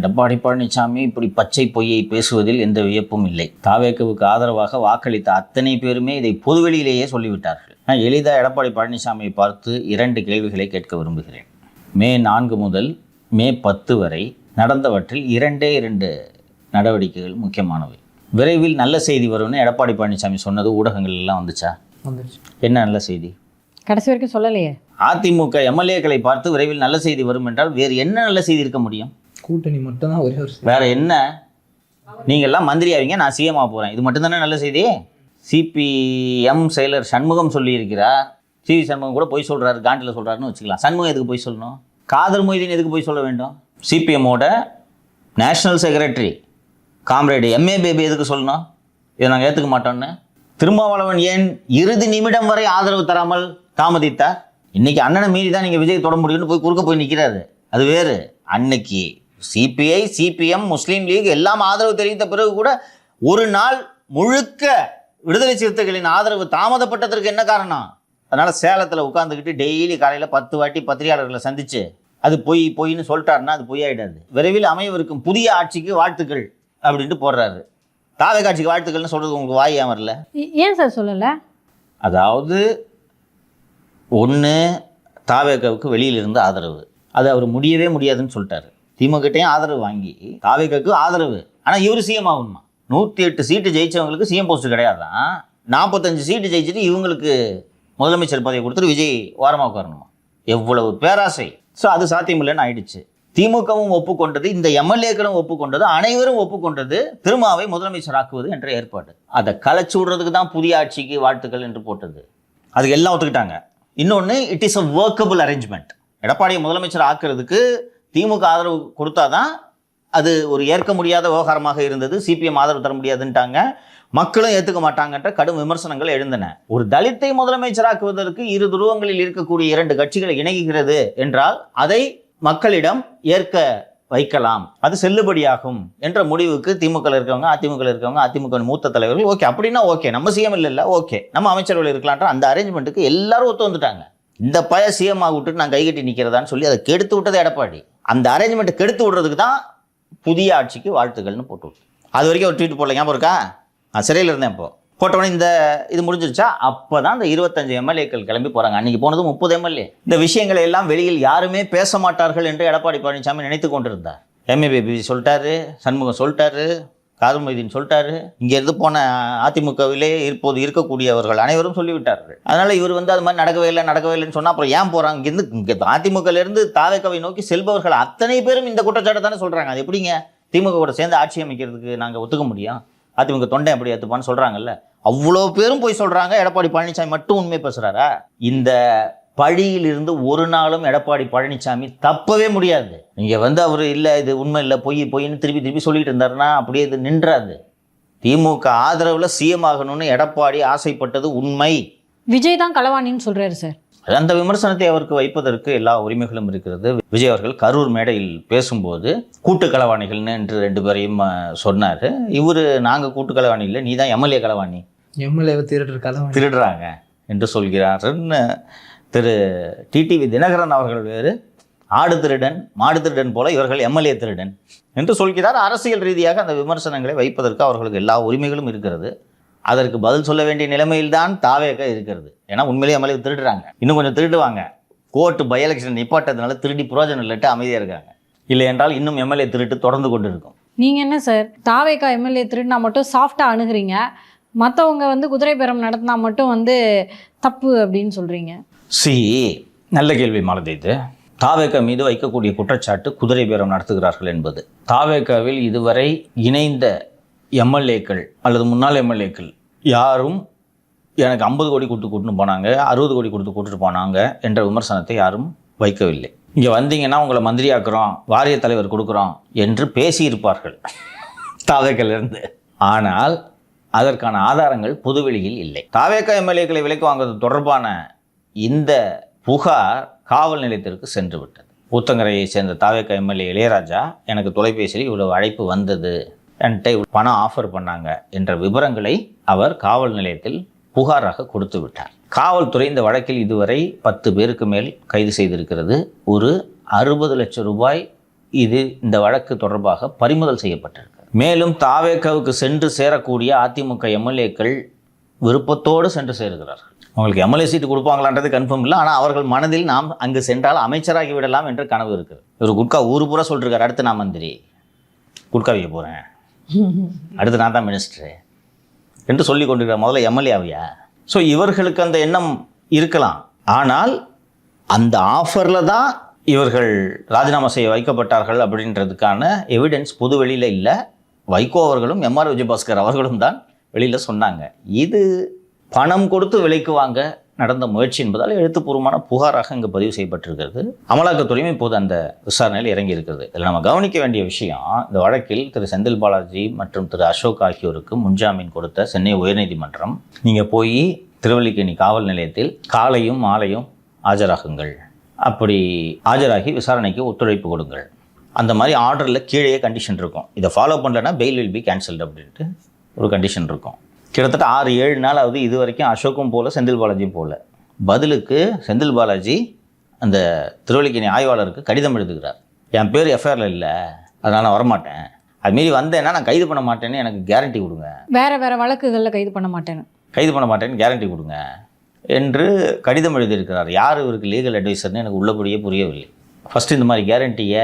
எடப்பாடி பழனிசாமி இப்படி பச்சை பொய்யை பேசுவதில் எந்த வியப்பும் இல்லை. தாவேக்குவுக்கு ஆதரவாக வாக்களித்த அத்தனை பேருமே இதை பொதுவெளியிலேயே சொல்லிவிட்டார்கள். நான் எளிதாக எடப்பாடி பழனிசாமியை பார்த்து 2 கேள்விகளை கேட்க விரும்புகிறேன். மே 4 முதல் மே 10 வரை நடந்தவற்றில் 2 நடவடிக்கைகள் முக்கியமானவை. விரைவில் நல்ல செய்தி வரும்னு எடப்பாடி பழனிசாமி சொன்னது ஊடகங்கள் எல்லாம் வந்துச்சா? என்ன நல்ல செய்தி? கடைசி வரைக்கும் சொல்லலையே. அதிமுக எம்எல்ஏக்களை பார்த்து விரைவில் நல்ல செய்தி வரும் என்றால் வேறு என்ன நல்ல செய்தி இருக்க முடியும்? கூட்டணி மட்டும் தான் ஒரே ஒரு வேற என்ன? நீங்கள் எல்லாம் மந்திரி ஆவீங்க, நான் சிஎம் ஆக போகிறேன், இது மட்டும் தானே நல்ல செய்தி? சிபிஎம் செயலர் சண்முகம் சொல்லியிருக்கிறார். சிவி சண்முகம் கூட போய் சொல்கிறாரு, காண்டில் சொல்கிறாருன்னு வச்சுக்கலாம். சண்முகம் எதுக்கு போய் சொல்லணும்? காதர் மொய்தீன் எதுக்கு போய் சொல்ல வேண்டும்? சிபிஎம்மோட national secretary comrade MA baby எதுக்கு சொல்லணும் இதை நாங்கள் ஏற்றுக்க மாட்டோன்னு? திருமாவளவன் ஏன் இறுதி நிமிடம் வரை ஆதரவு தராமல் தாமதித்தார்? இன்னைக்கு அண்ணனை மீறி தான் நீங்கள் விஜய் தொட முடியும்னு போய் குறுக்க போய் நிற்கிறாரு, அது வேறு. அன்னைக்கு சிபிஐ, சிபிஎம், முஸ்லீம் லீக் எல்லாம் ஆதரவு தெரிவித்த பிறகு கூட ஒரு நாள் முழுக்க விடுதலை சிறுத்தைகளின் ஆதரவு தாமதப்பட்டதற்கு என்ன காரணம்? அதனால் சேலத்தில் உட்காந்துக்கிட்டு டெய்லி காலையில் 10 வாட்டி பத்திரிகையாளர்களை சந்திச்சு அது பொய்ன்னு சொல்லிட்டாருன்னா அது பொய்யாயிடாது. விரைவில் அமையவிருக்கும் புதிய ஆட்சிக்கு வாழ்த்துக்கள் அப்படின்ட்டு போடுறாரு. தாவே காட்சிக்கு வாழ்த்துக்கள்னு சொல்கிறது உங்களுக்கு வாய் ஏன் வரல? ஏன் சார் சொல்லலை? அதாவது ஒன்று, தாவேக்காவுக்கு வெளியிலிருந்து ஆதரவு, அது அவர் முடியவே முடியாதுன்னு சொல்லிட்டாரு. திமுகட்டையும் ஆதரவு வாங்கி தாவேக்காவுக்கு ஆதரவு. ஆனால் இவர் சிஎம் ஆகணுமா? 108 சீட்டு ஜெயிச்சவங்களுக்கு சிஎம் போஸ்ட் கிடையாதான். 45 சீட்டு ஜெயிச்சுட்டு இவங்களுக்கு முதலமைச்சர் பதவி கொடுத்துட்டு விஜய் ஓரமாக உட்காரணுமா? எவ்வளவு பேராசை! ஸோ அது சாத்தியமில்லைன்னு ஆயிடுச்சு. திமுகவும் ஒப்புக்கொண்டது, இந்த எம்எல்ஏக்களும் ஒப்புக்கொண்டது, அனைவரும் ஒப்புக்கொண்டது திருமாவை முதலமைச்சர் ஆக்குவது என்ற ஏற்பாடு. அதை கலைச்சு விடுறதுக்கு தான் புதிய ஆட்சிக்கு வாழ்த்துக்கள் என்று போட்டது. அதுக்கு எல்லாம் ஒத்துக்கிட்டாங்க. இன்னொன்று, it is a workable arrangement. எடப்பாடியை முதலமைச்சர் ஆக்குறதுக்கு திமுக ஆதரவு கொடுத்தாதான் அது ஒரு ஏற்க முடியாத விவகாரமாக இருந்தது. சிபிஎம் ஆதரவு தர முடியாதுன்ட்டாங்க, மக்களும் ஏற்றுக்க மாட்டாங்கன்ற கடும் விமர்சனங்கள் எழுந்தன. ஒரு தலித்தை முதலமைச்சராக்குவதற்கு 2 துருவங்களில் இருக்கக்கூடிய 2 கட்சிகளை இணைகிறது என்றால் அதை மக்களிடம் ஏற்க வைக்கலாம், அது செல்லுபடியாகும் என்ற முடிவுக்கு திமுக இருக்கவங்க, அதிமுக மூத்த தலைவர்கள் ஓகே அப்படின்னா ஓகே, நம்ம சிஎம் இல்லை ஓகே, நம்ம அமைச்சர்கள் இருக்கலான்ற அந்த அரேஞ்ச்மெண்ட்டுக்கு எல்லாரும் ஒத்து வந்துட்டாங்க. இந்த பய சிஎம் ஆக விட்டுட்டு நான் கைகட்டி நிற்கிறதான்னு சொல்லி அதை கெடுத்து விட்டது எடப்பாடி. அந்த அரேஞ்ச்மெண்ட்டை கெடுத்து விடுறதுக்கு தான் புதிய ஆட்சிக்கு வாழ்த்துக்கள்னு போட்டு விட்டு, அது வரைக்கும் ஒரு ட்வீட் போடல, ஞாபகம் இருக்கா? நான் சிறையில் இருந்தேன். இப்போ போட்டவொடனே இது முடிஞ்சிருச்சா? அப்போ தான் இந்த 25 எம்எல்ஏக்கள் கிளம்பி போகிறாங்க. அன்றைக்கி போனது 30 எம்எல்ஏ. இந்த விஷயங்களை எல்லாம் வெளியில் யாருமே பேச மாட்டார்கள் என்று எடப்பாடி பழனிசாமி நினைத்து கொண்டிருந்தார். எம்ஏபிபி சொல்லிட்டாரு, சண்முகம் சொல்லிட்டாரு, காதர் மொய்தீன் சொல்லிட்டாரு, இங்கேருந்து போன அதிமுகவிலே இப்போது இருக்கக்கூடியவர்கள் அனைவரும் சொல்லிவிட்டார்கள். அதனால் இவர் அது மாதிரி நடக்கவே இல்லைன்னு சொன்னால் அப்புறம் ஏன் போகிறாங்க? இங்கே அதிமுகலேருந்து தாவேக்காவை நோக்கி செல்பவர்கள் அத்தனை பேரும் இந்த குற்றச்சாட்டை தானே சொல்கிறாங்க. அது எப்படிங்க திமுக கூட சேர்ந்து ஆட்சி அமைக்கிறதுக்கு நாங்கள் ஒத்துக்க முடியும்? அதிமுக தொண்டை எப்படி ஏற்றுப்பான்னு சொல்கிறாங்கல்ல, அவ்வளோ பேரும் போய் சொல்கிறாங்க. எடப்பாடி பழனிசாமி மட்டும் உண்மை பேசுகிறாரா? இந்த பழியிலிருந்து ஒரு நாளும் எடப்பாடி பழனிசாமி தப்பவே முடியாது. நீங்கள் அவர் இல்லை, இது உண்மை இல்லை, பொய்ன்னு திருப்பி சொல்லிட்டு இருந்தாருன்னா அப்படியே இது நின்றாது. திமுக ஆதரவில் சிஎம் ஆகணும்னு எடப்பாடி ஆசைப்பட்டது உண்மை. விஜய் தான் களவாணின்னு சொல்கிறாரு சார். அந்த விமர்சனத்தை அவருக்கு வைப்பதற்கு எல்லா உரிமைகளும் இருக்கிறது. விஜய் அவர்கள் கரூர் மேடையில் பேசும்போது கூட்டு களவாணிகள்னு என்று 2 பேரையும் சொன்னார். நாங்கள் கூட்டு களவாணி இல்லை, நீ தான் எம்எல்ஏ களவாணி, எம்எல்ஏவை திருடுறாங்க என்று சொல்கிறாருன்னு திரு டிடிவி தினகரன் அவர்கள் வேறு ஆடு திருடன் மாடு திருடன் போல இவர்கள் எம்எல்ஏ திருடன் என்று சொல்கிறார். அரசியல் ரீதியாக அந்த விமர்சனங்களை வைப்பதற்கு அவர்களுக்கு எல்லா உரிமைகளும் இருக்கிறது. அதற்கு பதில் சொல்ல வேண்டிய நிலைமையில்தான் தாவேக இருக்கிறது. ஏன்னா உண்மையிலேயே எம்எல்ஏ திருடுறாங்க, இன்னும் கொஞ்சம் திருடுவாங்க. கோர்ட்டு பை எலெக்ஷன் நிப்பாட்டதுனால திருடி புரோஜனம் இல்லட்டு அமைதியாக இருக்காங்க. இல்லை என்றால் இன்னும் எம்எல்ஏ திருட்டு தொடர்ந்து கொண்டு இருக்கும். நீங்கள் என்ன சார் தாவேகா எம்எல்ஏ திருடினா மட்டும் சாஃப்டாக அணுகிறீங்க, மற்றவங்க குதிரை பேரம் நடத்தினா மட்டும் தப்பு அப்படின்னு சொல்கிறீங்க? நல்ல கேள்வி மாலதி. இது தாவேகா மீது வைக்கக்கூடிய குற்றச்சாட்டு குதிரை பேரம் நடத்துகிறார்கள் என்பது. தாவேகாவில் இதுவரை இணைந்த எம்எல்ஏக்கள் அல்லது முன்னாள் எம்எல்ஏக்கள் யாரும் எனக்கு 50 கோடி கூட்டுன்னு போனாங்க, 60 கோடி கூட்டுட்டு போனாங்க என்ற விமர்சனத்தை யாரும் வைக்கவில்லை. இங்கே வந்தீங்கன்னா உங்களை மந்திரியாக்குறோம், வாரிய தலைவர் கொடுக்குறோம் என்று பேசியிருப்பார்கள் தாவேகாவிலிருந்து. ஆனால் அதற்கான ஆதாரங்கள் பொதுவெளியில் இல்லை. தாவேகா எம்எல்ஏக்களை விலைக்கு வாங்குவது தொடர்பான இந்த புகார் காவல் நிலையத்திற்கு சென்று விட்டது. ஊத்தங்கரையை சேர்ந்த தாவேகா எம்எல்ஏ இளையராஜா எனக்கு தொலைபேசியில் இவ்வளவு அழைப்பு வந்தது, என்கிட்ட பணம் ஆஃபர் பண்ணாங்க என்ற விவரங்களை அவர் காவல் நிலையத்தில் புகாராக கொடுத்து விட்டார். காவல்துறை இந்த வழக்கில் இதுவரை 10 பேருக்கு மேல் கைது செய்திருக்கிறது. ஒரு 60 லட்சம் ரூபாய் இது இந்த வழக்கு தொடர்பாக பறிமுதல் செய்யப்பட்டிருக்கு. மேலும் தாவேகாவுக்கு சென்று சேரக்கூடிய அதிமுக எம்எல்ஏக்கள் விருப்பத்தோடு சென்று சேருகிறார்கள். அவங்களுக்கு எம்எல்ஏ சீட்டு கொடுப்பாங்களான்றது கன்ஃபார்ம் இல்லை. ஆனால் அவர்கள் மனதில் நாம் அங்கு சென்றால் அமைச்சராகி விடலாம் என்ற கனவு இருக்குது. இவர் குட்கா ஊர் பூரா சொல்லிருக்காரு, அடுத்து நான் மந்திரி குட்கா வைக்க போகிறேன், அடுத்து நான் தான் மினிஸ்டரு என்று சொல்லி கொண்டிருக்கிற முதல்ல எம்எல்ஏ ஆவியா? ஸோ இவர்களுக்கு அந்த எண்ணம் இருக்கலாம். ஆனால் அந்த ஆஃபரில் தான் இவர்கள் ராஜினாமா செய்ய வைக்கப்பட்டார்கள் அப்படின்றதுக்கான எவிடன்ஸ் பொது வெளியில் இல்லை. வைகோ அவர்களும் எம்ஆர் விஜயபாஸ்கர் அவர்களும் தான் வெளியில் சொன்னாங்க. இது பணம் கொடுத்து விலைக்கு வாங்க நடந்த முயற்சி என்பதால் எழுத்துப்பூர்வமான புகாராக இங்கே பதிவு செய்யப்பட்டிருக்கிறது. அமலாக்கத்துறையும் இப்போது அந்த விசாரணையில் இறங்கி இருக்கிறது. இதில் நம்ம கவனிக்க வேண்டிய விஷயம், இந்த வழக்கில் திரு செந்தில் பாலாஜி மற்றும் திரு அசோக் ஆகியோருக்கு முன்ஜாமீன் கொடுத்த சென்னை உயர்நீதிமன்றம், நீங்கள் போய் திருவல்லிக்கேணி காவல் நிலையத்தில் காலையும் மாலையும் ஆஜராகுங்கள், அப்படி ஆஜராகி விசாரணைக்கு ஒத்துழைப்பு கொடுங்கள், அந்த மாதிரி ஆர்டரில் கீழே கண்டிஷன் இருக்கும். இதை ஃபாலோ பண்ணலன்னா பெயில் வில் பி கேன்சல்டு அப்படின்ட்டு ஒரு கண்டிஷன் இருக்கும். கிட்டத்தட்ட 6-7 நாள் ஆகுது. இது வரைக்கும் அசோக்கும் போல செந்தில் பாலாஜியும் போல. பதிலுக்கு செந்தில் பாலாஜி அந்த திருவல்லிக்கேணி ஆய்வாளருக்கு கடிதம் எழுதுகிறார். என் பேர் எஃப்ஐஆரில் இல்லை, அதனால் நான் வரமாட்டேன், அதுமாரி வந்தேன்னா நான் கைது பண்ண மாட்டேன்னு எனக்கு கேரண்டி கொடுங்க, வேறு வழக்குகளில் கைது பண்ண மாட்டேன்னு கேரண்டி கொடுங்க என்று கடிதம் எழுதியிருக்கிறார். யார் இவருக்கு லீகல் அட்வைசர்னு எனக்கு உள்ளபடியே புரியவில்லை. ஃபஸ்ட்டு இந்த மாதிரி கேரண்டியை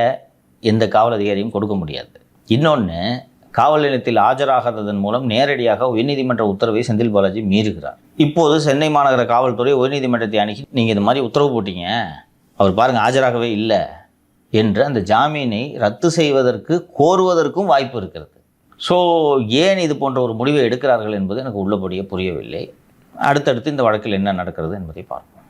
எந்த காவல் அதிகாரியும் கொடுக்க முடியாது. இன்னொன்று, காவல் நிலையத்தில் ஆஜராகாததன் மூலம் நேரடியாக உயர்நீதிமன்ற உத்தரவை செந்தில் பாலாஜி மீறுகிறார். இப்போது சென்னை மாநகர காவல்துறை உயர்நீதிமன்றத்தை அணுகி நீங்கள் இந்த மாதிரி உத்தரவு போட்டீங்க, அவர் பாருங்கள் ஆஜராகவே இல்லை என்று அந்த ஜாமீனை ரத்து செய்வதற்கு கோருவதற்கும் வாய்ப்பு இருக்கிறது. ஸோ ஏன் இது போன்ற ஒரு முடிவை எடுக்கிறார்கள் என்பது எனக்கு உள்ளபடியே புரியவில்லை. அடுத்தடுத்து இந்த வழக்கில் என்ன நடக்கிறது என்பதை பார்ப்போம்.